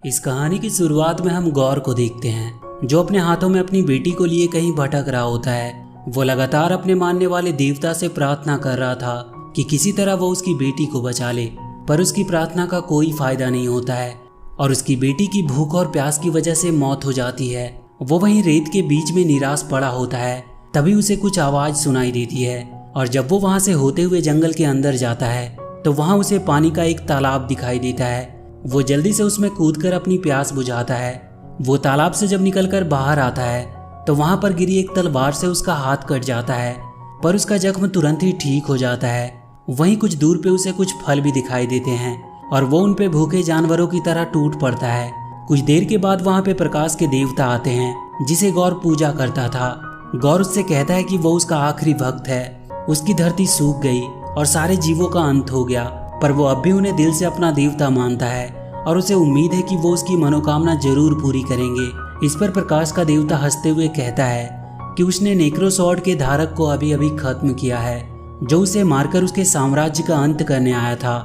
इस कहानी की शुरुआत में हम गौर को देखते हैं, जो अपने हाथों में अपनी बेटी को लिए कहीं भटक रहा होता है। वो लगातार अपने मानने वाले देवता से प्रार्थना कर रहा था कि किसी तरह वो उसकी बेटी को बचा ले, पर उसकी प्रार्थना का कोई फायदा नहीं होता है और उसकी बेटी की भूख और प्यास की वजह से मौत हो जाती है। वो वहीं रेत के बीच में निराश पड़ा होता है। तभी उसे कुछ आवाज सुनाई देती है और जब वो वहां से होते हुए जंगल के अंदर जाता है तो वहां उसे पानी का एक तालाब दिखाई देता है। वो जल्दी से उसमें कूदकर अपनी प्यास बुझाता है। वो तालाब से जब निकलकर बाहर आता है तो वहां पर गिरी एक तलवार से उसका हाथ कट जाता है, पर उसका जख्म तुरंत ही ठीक हो जाता है। वहीं कुछ दूर पे उसे कुछ फल भी दिखाई देते हैं और वो उन पे भूखे जानवरों की तरह टूट पड़ता है। कुछ देर के बाद वहां पे प्रकाश के देवता आते हैं, जिसे गौर पूजा करता था। गौर उससे कहता है कि वो उसका आखिरी भक्त है। उसकी धरती सूख गई और सारे जीवों का अंत हो गया, पर वो अब भी उन्हें दिल से अपना देवता मानता है और उसे उम्मीद है कि वो उसकी मनोकामना जरूर पूरी करेंगे। इस पर प्रकाश का देवता हंसते हुए कहता है कि उसने नेक्रोसॉर्ड के धारक को अभी अभी खत्म किया है, जो उसे मारकर उसके साम्राज्य का अंत करने आया था,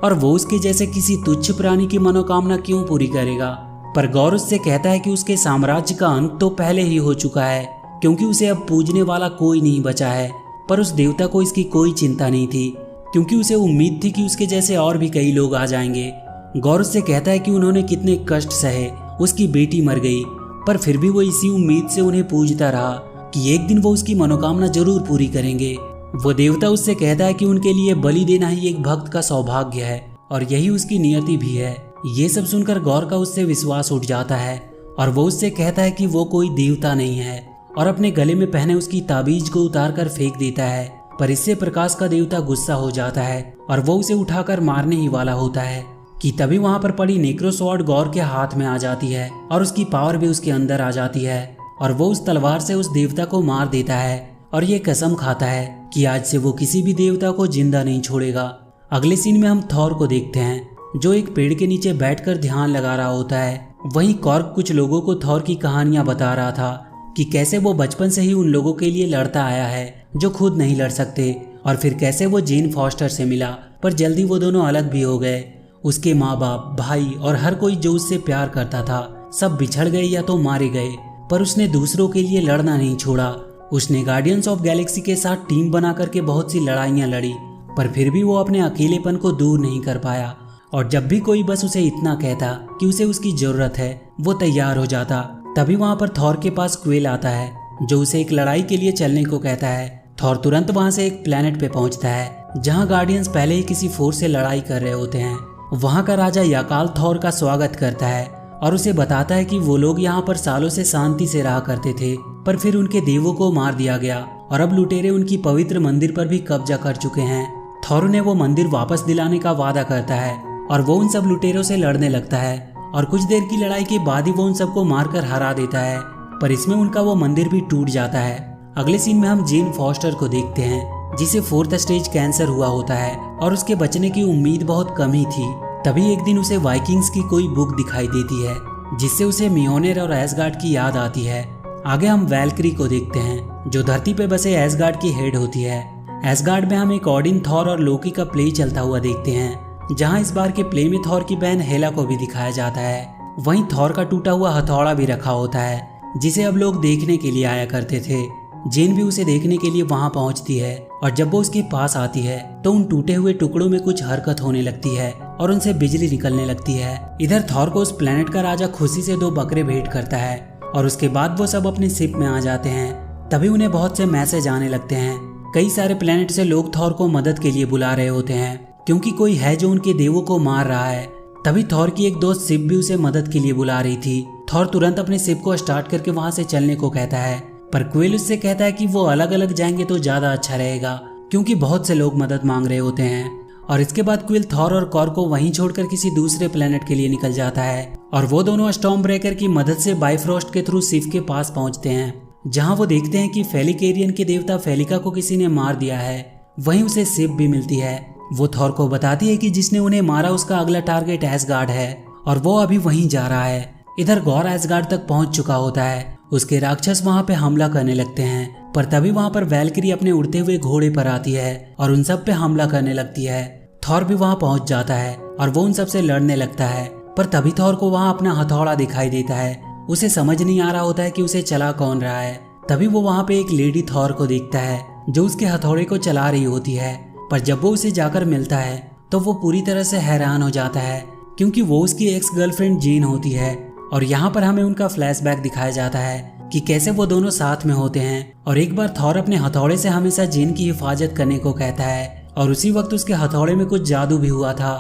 और वो उसके जैसे किसी तुच्छ प्राणी की मनोकामना क्यों पूरी करेगा। पर गौर उससे कहता है कि उसके साम्राज्य का अंत तो पहले ही हो चुका है, क्योंकि उसे अब पूजने वाला कोई नहीं बचा है। पर उस देवता को इसकी कोई चिंता नहीं थी, क्योंकि उसे उम्मीद थी कि उसके जैसे और भी कई लोग आ जाएंगे। गौर उससे कहता है कि उन्होंने कितने कष्ट सहे, उसकी बेटी मर गई, पर फिर भी वो इसी उम्मीद से उन्हें पूजता रहा कि एक दिन वो उसकी मनोकामना जरूर पूरी करेंगे। वो देवता उससे कहता है कि उनके लिए बलि देना ही एक भक्त का सौभाग्य है और यही उसकी नियति भी है। ये सब सुनकर गौर का उससे विश्वास उठ जाता है और वो उससे कहता है कि वो कोई देवता नहीं है और अपने गले में पहने उसकी ताबीज को उतार कर फेंक देता है। पर इससे प्रकाश का देवता गुस्सा हो जाता है और वो उसे उठाकर मारने ही वाला होता है कि तभी वहां पर पड़ी नेक्रोसॉर्ड गौर के हाथ में आ जाती है और उसकी पावर भी उसके अंदर आ जाती है और वो उस तलवार से उस देवता को मार देता है और ये कसम खाता है कि आज से वो किसी भी देवता को जिंदा नहीं छोड़ेगा। अगले सीन में हम थॉर को देखते हैं, जो एक पेड़ के नीचे बैठकर ध्यान लगा रहा होता है। वहीं कॉर्क कुछ लोगों को थॉर की कहानियां बता रहा था कि कैसे वो बचपन से ही उन लोगों के लिए लड़ता आया है जो खुद नहीं लड़ सकते, और फिर कैसे वो जेन फॉस्टर से मिला, पर जल्दी वो दोनों अलग भी हो गए। उसके माँ बाप, भाई और हर कोई जो उससे प्यार करता था सब बिछड़ गए या तो मारे गए, पर उसने दूसरों के लिए लड़ना नहीं छोड़ा। उसने गार्डियंस ऑफ गैलेक्सी के साथ टीम बना करके बहुत सी लड़ाइयाँ लड़ी, पर फिर भी वो अपने अकेलेपन को दूर नहीं कर पाया। और जब भी कोई बस उसे इतना कहता कि उसे उसकी जरूरत है, वो तैयार हो जाता। तभी वहां पर थॉर के पास क्वेल आता है, जो उसे एक लड़ाई के लिए चलने को कहता है। थॉर तुरंत वहां से एक प्लेनेट पे पहुंचता है जहां गार्डियंस पहले ही किसी फोर्स से लड़ाई कर रहे होते हैं। वहां का राजा याकाल थॉर का स्वागत करता है और उसे बताता है कि वो लोग यहाँ पर सालों से शांति से रहा करते थे, पर फिर उनके देवों को मार दिया गया और अब लुटेरे उनकी पवित्र मंदिर पर भी कब्जा कर चुके हैं। थॉर उन्हें वो मंदिर वापस दिलाने का वादा करता है और वो उन सब लुटेरों से लड़ने लगता है और कुछ देर की लड़ाई के बाद ही वो उन सबको मारकर हरा देता है, पर इसमें उनका वो मंदिर भी टूट जाता है। अगले सीन में हम जेन फॉस्टर को देखते हैं, जिसे 4th स्टेज कैंसर हुआ होता है और उसके बचने की उम्मीद बहुत कम ही थी। तभी एक दिन उसे वाइकिंग्स की कोई बुक दिखाई देती है, जिससे उसे मियोनेर और एसगार्ड की याद आती है। आगे हम वैल्क्री को देखते हैं, जो धरती पे बसे एसगार्ड की हेड होती है। एसगार्ड में हम एक ओडिन, थॉर और लोकी का प्ले चलता हुआ देखते हैं, जहां इस बार के प्ले में थॉर की बहन हेला को भी दिखाया जाता है। वहीं थॉर का टूटा हुआ हथौड़ा भी रखा होता है, जिसे अब लोग देखने के लिए आया करते थे। जेन भी उसे देखने के लिए वहां पहुंचती है और जब वो उसके पास आती है तो उन टूटे हुए टुकड़ों में कुछ हरकत होने लगती है और उनसे बिजली निकलने लगती है। इधर थॉर को उस प्लेनेट का राजा खुशी से 2 बकरे भेंट करता है और उसके बाद वो सब अपने शिप में आ जाते हैं। तभी उन्हें बहुत से मैसेज आने लगते हैं। कई सारे प्लेनेट से लोग थॉर को मदद के लिए बुला रहे होते हैं, क्योंकि कोई है जो उनके देवों को मार रहा है। तभी थॉर की एक दोस्त शिप भी उसे मदद के लिए बुला रही थी। थॉर तुरंत अपने शिप को स्टार्ट करके वहां से चलने को कहता है, पर क्वेल उससे कहता है कि वो अलग अलग जाएंगे तो ज्यादा अच्छा रहेगा, क्योंकि बहुत से लोग मदद मांग रहे होते हैं। और इसके बाद क्वेल थॉर और कॉर को वहीं छोड़कर किसी दूसरे प्लेनेट के लिए निकल जाता है और वो दोनों स्टॉर्म ब्रेकर की मदद से बाइफ्रोस्ट के थ्रू शिप के पास पहुंचते हैं, जहां वो देखते हैं कि फेलिकेरियन के देवता फेलिका को किसी ने मार दिया है। वहीं उसे शिप भी मिलती है। वो थॉर को बताती है कि जिसने उन्हें मारा उसका अगला टारगेट एसगार्ड है और वो अभी वहीं जा रहा है। इधर गौर एसगार्ड तक पहुंच चुका होता है। उसके राक्षस वहां पे हमला करने लगते हैं, पर तभी वहां पर वैल्क्री अपने उड़ते हुए घोड़े पर आती है और उन सब पे हमला करने लगती है। थॉर भी वहां पहुंच जाता है और वो उन सब से लड़ने लगता है, पर तभी थॉर को वहाँ अपना हथौड़ा दिखाई देता है। उसे समझ नहीं आ रहा होता है कि उसे चला कौन रहा है। तभी वो वहाँ पे एक लेडी थॉर को देखता है जो उसके हथौड़े को चला रही होती है। पर जब वो उसे जाकर मिलता है तो वो पूरी तरह से हैरान हो जाता है, क्योंकि वो उसकी एक्स गर्लफ्रेंड जेन होती है। और यहाँ पर हमें उनका फ्लैशबैक दिखाया जाता है कि कैसे वो दोनों साथ में होते हैं। और एक बार थॉर अपने हथौड़े से हमेशा जेन की हिफाजत करने को कहता है, और उसी वक्त उसके हथौड़े में कुछ जादू भी हुआ था।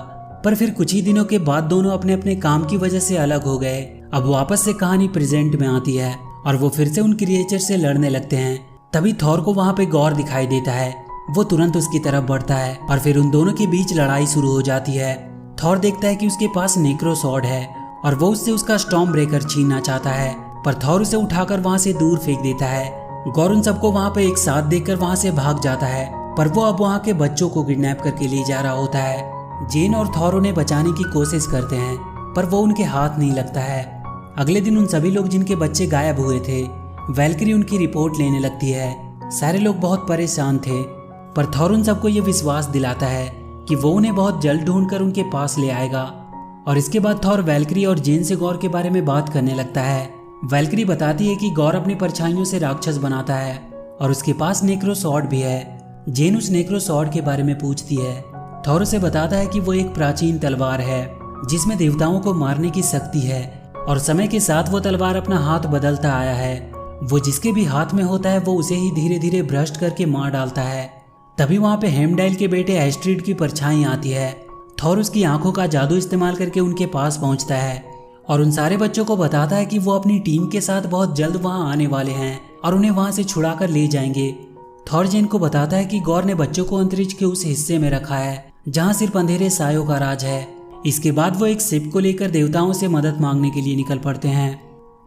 पर फिर कुछ ही दिनों के बाद दोनों अपने अपने काम की वजह से अलग हो गए। अब वापस से कहानी प्रेजेंट में आती है और वो फिर से उन क्रिएचर से लड़ने लगते हैं। तभी थॉर को वहाँ पे गॉर दिखाई देता है। वो तुरंत उसकी तरफ बढ़ता है और फिर उन दोनों के बीच लड़ाई शुरू हो जाती है। थॉर देखता है कि उसके पास नेक्रो स्वॉर्ड है और वो उससे उसका स्टॉर्म ब्रेकर छीनना चाहता है, पर थॉर उसे उठाकर वहाँ से दूर फेंक देता है। गॉर उन सबको वहाँ पे एक साथ देखकर वहाँ से भाग जाता है, पर वो अब वहाँ के बच्चों को किडनैप करके ले जा रहा होता है। जेन और थॉर उन्हें बचाने की कोशिश करते हैं, पर वो उनके हाथ नहीं लगता है। अगले दिन उन सभी लोग जिनके बच्चे गायब हुए थे, वैल्किरी उनकी रिपोर्ट लेने लगती है। सारे लोग बहुत परेशान थे, पर थॉर उन सबको ये विश्वास दिलाता है कि वो उन्हें बहुत जल्द ढूंढकर उनके पास ले आएगा। और इसके बाद थॉर वैल्किरी और जेन से गॉर के बारे में बात करने लगता है। वैल्किरी बताती है कि गॉर अपनी परछाइयों से राक्षस बनाता है और उसके पास नेक्रो स्वॉर्ड भी है। जेन उस नेक्रो स्वॉर्ड के बारे में पूछती है। थॉर उसे बताता है कि वो एक प्राचीन तलवार है जिसमें देवताओं को मारने की शक्ति है, और समय के साथ वो तलवार अपना हाथ बदलता आया है। वो जिसके भी हाथ में होता है वो उसे ही धीरे धीरे भ्रष्ट करके मार डालता है। तभी वहाँ पे हेमडाइल के बेटे एस्ट्रिड की परछाई आती है। थॉर उसकी आंखों का जादू इस्तेमाल करके उनके पास पहुँचता है और उन सारे बच्चों को बताता है कि वो अपनी टीम के साथ बहुत जल्द वहाँ आने वाले हैं और उन्हें वहाँ से छुड़ा कर ले जाएंगे। थॉर जेन को बताता है कि गॉर ने बच्चों को अंतरिक्ष के उस हिस्से में रखा है जहाँ सिर्फ अंधेरे सायों का राज है। इसके बाद वो एक शिप को लेकर देवताओं से मदद मांगने के लिए निकल पड़ते हैं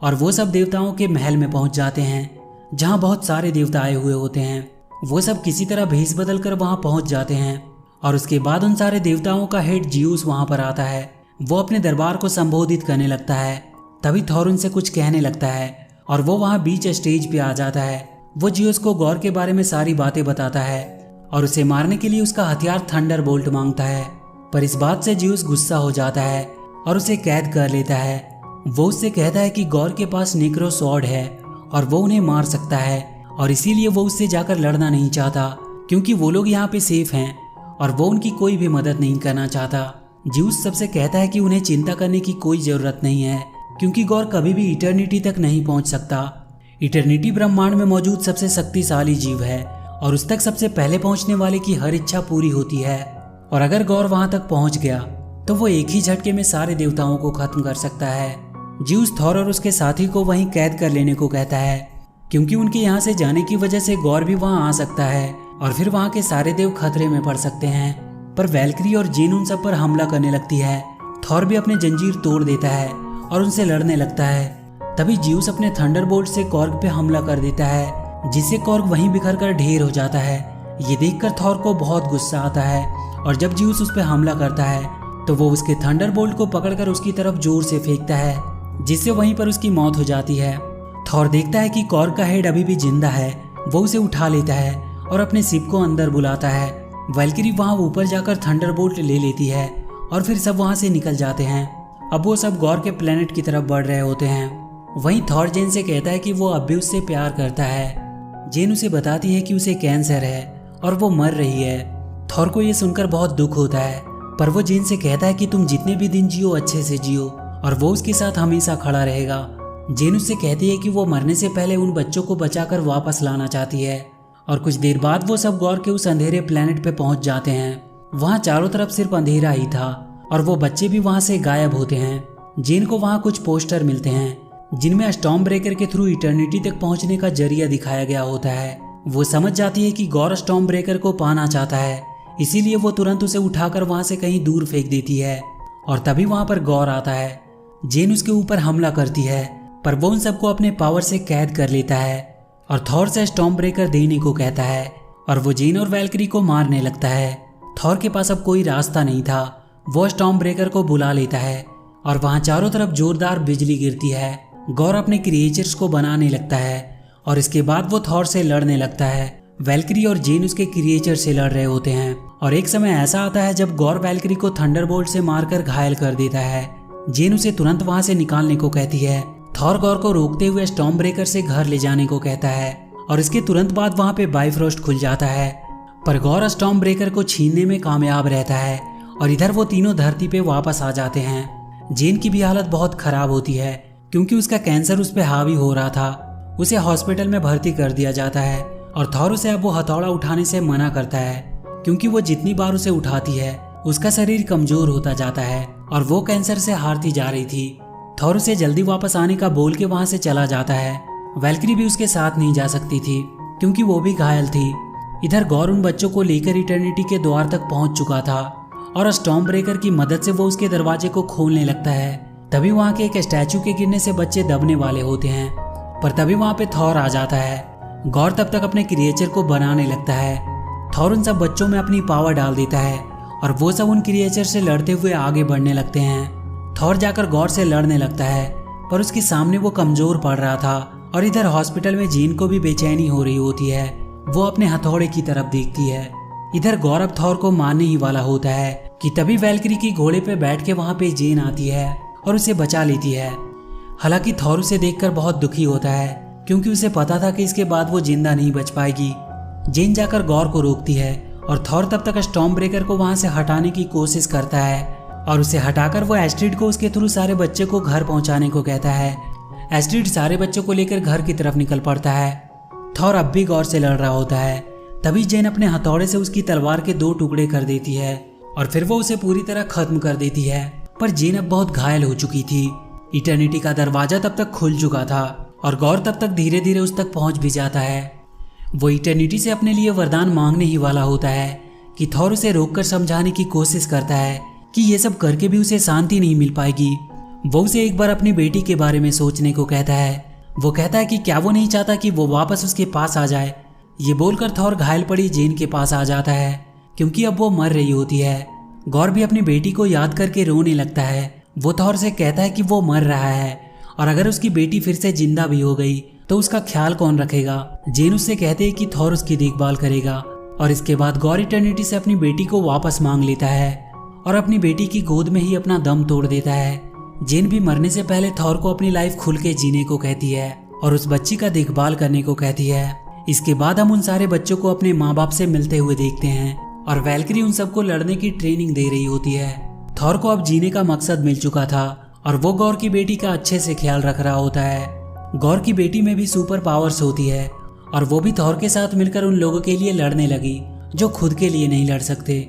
और वो सब देवताओं के महल में पहुंच जाते हैं जहां बहुत सारे देवता आए हुए होते हैं। वो सब किसी तरह भेष बदल कर वहां पहुंच जाते हैं और उसके बाद उन सारे देवताओं का हेड जियूस वहां पर आता है। वो अपने दरबार को संबोधित करने लगता है। तभी थॉर उनसे कुछ कहने लगता है और वो वहां बीच स्टेज पे आ जाता है। वो जियूस को गॉर के बारे में सारी बातें बताता है और उसे मारने के लिए उसका हथियार थंडर बोल्ट मांगता है, पर इस बात से जियूस गुस्सा हो जाता है और उसे कैद कर लेता है। वो उससे कहता है कि गॉर के पास नेक्रो स्वॉर्ड है और वो उन्हें मार सकता है, और इसीलिए वो उससे जाकर लड़ना नहीं चाहता क्योंकि वो लोग यहाँ पे सेफ हैं और वो उनकी कोई भी मदद नहीं करना चाहता। जियूस सबसे कहता है कि उन्हें चिंता करने की कोई जरूरत नहीं है क्योंकि गॉर कभी भी इटर्निटी तक नहीं पहुंच सकता। इटर्निटी ब्रह्मांड में मौजूद सबसे शक्तिशाली जीव है और उस तक सबसे पहले पहुंचने वाले की हर इच्छा पूरी होती है, और अगर गॉर वहां तक पहुंच गया तो वो एक ही झटके में सारे देवताओं को खत्म कर सकता है। जियूस थॉर और उसके साथी को वहीं कैद कर लेने को कहता है क्योंकि उनके यहाँ से जाने की वजह से गॉर भी वहां आ सकता है और फिर वहां के सारे देव खतरे में पड़ सकते हैं। पर वैल्किरी और जेन उन सब पर हमला करने लगती है। थॉर भी अपने जंजीर तोड़ देता है और उनसे लड़ने लगता है। तभी जियूस अपने थंडरबोल्ट से कॉर्ग पे हमला कर देता है जिससे कॉर्ग वहीं बिखर कर ढेर हो जाता है। ये देखकर थॉर को बहुत गुस्सा आता है और जब जियूस उस पर हमला करता है तो वो उसके थंडरबोल्ट को पकड़कर उसकी तरफ जोर से फेंकता है जिससे वहीं पर उसकी मौत हो जाती है। थॉर देखता है कि कॉर्ग का हेड अभी भी जिंदा है। वो उसे उठा लेता है और अपने शिप को अंदर बुलाता है। वैल्किरी वहां ऊपर जाकर थंडरबोल्ट ले लेती है और फिर सब वहां से निकल जाते हैं। अब वो सब गॉर के प्लेनेट की तरफ बढ़ रहे होते हैं। वहीं थॉर जेन से कहता है कि वो अब भी उससे प्यार करता है। जेन उसे बताती है कि उसे कैंसर है और वो मर रही है। थॉर को ये सुनकर बहुत दुख होता है, पर वो जेन से कहता है कि तुम जितने भी दिन जियो अच्छे से जियो और वो उसके साथ हमेशा खड़ा रहेगा। जेन उससे कहती है कि वो मरने से पहले उन बच्चों को बचाकर वापस लाना चाहती है। और कुछ देर बाद वो सब गॉर के उस अंधेरे प्लेनेट पे पहुंच जाते हैं। वहां चारों तरफ सिर्फ अंधेरा ही था और वो बच्चे भी वहां से गायब होते हैं। जेन को वहां कुछ पोस्टर मिलते हैं जिनमें स्टॉर्म ब्रेकर के थ्रू इटर्निटी तक पहुंचने का जरिया दिखाया गया होता है। वो समझ जाती है कि गॉर स्टॉर्म ब्रेकर को पाना चाहता है, इसीलिए वो तुरंत उसे उठाकर वहां से कहीं दूर फेंक देती है। और तभी वहां पर गॉर आता है। जेन उसके ऊपर हमला करती है, पर वो उन सबको अपने पावर से कैद कर लेता है और थॉर से स्टॉर्म ब्रेकर देने को कहता है और वो जेन और वैल्किरी को मारने लगता है। थॉर के पास अब कोई रास्ता नहीं था। वो स्टॉर्म ब्रेकर को बुला लेता है और वहां चारों तरफ जोरदार बिजली गिरती है। गॉर अपने क्रिएचर्स को बनाने लगता है और इसके बाद वो थॉर से लड़ने लगता है। वैल्किरी और जेन उसके क्रिएचर से लड़ रहे होते हैं और एक समय ऐसा आता है जब गॉर वैल्किरी को थंडरबोल्ट से मारकर घायल कर देता है। जेन उसे तुरंत वहां से निकालने को कहती है। थॉर गॉर को रोकते हुए स्टॉर्म ब्रेकर से घर ले जाने को कहता है और इसके तुरंत बाद वहां पे बाइफ्रोस्ट खुल जाता है। पर गॉर स्टॉर्म ब्रेकर को छीनने में कामयाब रहता है और इधर वो तीनों धरती पे वापस आ जाते हैं। जेन की भी हालत बहुत खराब होती है क्योंकि उसका कैंसर उस पर हावी हो रहा था। उसे हॉस्पिटल में भर्ती कर दिया जाता है और थॉर उसे अब वो हथौड़ा उठाने से मना करता है क्योंकि वो जितनी बार उसे उठाती है उसका शरीर कमजोर होता जाता है और वो कैंसर से हारती जा रही थी। थॉर उसे जल्दी वापस आने का बोल के वहां से चला जाता है। वैल्क्री भी उसके साथ नहीं जा सकती थी क्योंकि वो भी घायल थी। इधर गॉर उन बच्चों को लेकर इटर्निटी के द्वार तक पहुंच चुका था और स्टॉर्म ब्रेकर की मदद से वो उसके दरवाजे को खोलने लगता है। तभी वहां के एक स्टैचू के गिरने से बच्चे दबने वाले होते हैं, पर तभी वहां पे थॉर आ जाता है। गॉर तब तक अपने क्रिएचर को बनाने लगता है। थॉर उन सब बच्चों में अपनी पावर डाल देता है और वो सब उन क्रिएचर से लड़ते हुए आगे बढ़ने लगते हैं। थॉर जाकर गॉर से लड़ने लगता है पर उसके सामने वो कमजोर पड़ रहा था और इधर हॉस्पिटल में जेन को भी बेचैनी हो रही होती है। वो अपने हथौड़े की तरफ देखती है। इधर गौरव थॉर को मारने ही वाला होता है कि तभी वैल्क्री की घोड़े पे बैठ के वहां पे जेन आती है और उसे बचा लेती है। हालांकि थॉर उसे देखकर बहुत दुखी होता है क्योंकि उसे पता था कि इसके बाद वो जिंदा नहीं बच पाएगी। जेन जाकर गौर को रोकती है और थॉर तब तक स्टॉर्म ब्रेकर को वहां से हटाने की कोशिश करता है और उसे हटाकर वो एस्ट्रिड को उसके थ्रू सारे बच्चे को घर पहुंचाने को कहता है। एस्ट्रिड सारे बच्चों को लेकर घर की तरफ निकल पड़ता है। थॉर अब भी गौर से लड़ रहा होता है। तभी जेन अपने हथौड़े से उसकी तलवार के 2 टुकड़े कर देती है और फिर वो उसे पूरी तरह खत्म कर देती है। पर जेन अब बहुत घायल हो चुकी थी। इटर्निटी का दरवाजा तब तक खुल चुका था और गौर तब तक धीरे धीरे उस तक पहुंच भी जाता है। वो इटर्निटी से अपने लिए वरदान मांगने ही वाला होता है कि थॉर उसे रोककर समझाने की कोशिश करता है कि ये सब करके भी उसे शांति नहीं मिल पाएगी। वो उसे एक बार अपनी बेटी के बारे में सोचने को कहता है। वो कहता है कि क्या वो नहीं चाहता कि वो वापस उसके पास आ जाए। ये बोलकर थॉर घायल पड़ी जेन के पास आ जाता है क्योंकि अब वो मर रही होती है। गौर भी अपनी बेटी को याद करके रोने लगता है। वो थॉर से कहता है कि वो मर रहा है और अगर उसकी बेटी फिर से जिंदा भी हो गई तो उसका ख्याल कौन रखेगा। जेन उससे कहते हैं कि थॉर उसकी देखभाल करेगा और इसके बाद गौर इटर्निटी से अपनी बेटी को वापस मांग लेता है और अपनी बेटी की गोद में ही अपना दम तोड़ देता है। जेन भी मरने से पहले थॉर को अपनी लाइफ खुल के जीने को कहती है और उस बच्ची का देखभाल करने को कहती है। इसके बाद हम उन सारे बच्चों को अपने माँ बाप से मिलते हुए देखते हैं और वैल्क्री उन सबको लड़ने की ट्रेनिंग दे रही होती है। थॉर को अब जीने का मकसद मिल चुका था और वो गौर की बेटी का अच्छे से ख्याल रख रहा होता है। गौर की बेटी में भी सुपर पावर्स होती है और वो भी थॉर के साथ मिलकर उन लोगों के लिए लड़ने लगी जो खुद के लिए नहीं लड़ सकते।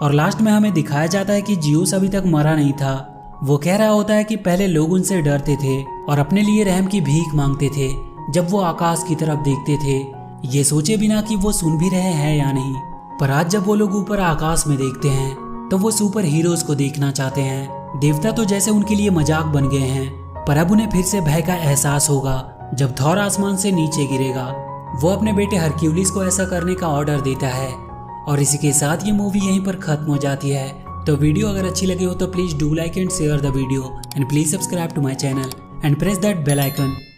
और लास्ट में हमें दिखाया जाता है कि जियोस अभी तक मरा नहीं था। वो कह रहा होता है कि पहले लोग उनसे डरते थे और अपने लिए रहम की भीख मांगते थे जब वो आकाश की तरफ देखते थे, ये सोचे बिना कि वो सुन भी रहे हैं या नहीं। पर आज जब वो लोग ऊपर आकाश में देखते हैं तो वो सुपर हीरोज को देखना चाहते हैं। देवता तो जैसे उनके लिए मजाक बन गए हैं, पर अब उन्हें फिर से भय का एहसास होगा जब थॉर आसमान से नीचे गिरेगा। वो अपने बेटे हरक्यूलिस को ऐसा करने का ऑर्डर देता है और इसी के साथ ये मूवी यहीं पर खत्म हो जाती है। तो वीडियो अगर अच्छी लगी हो तो please do like and share the video and please subscribe to my channel and press that bell icon.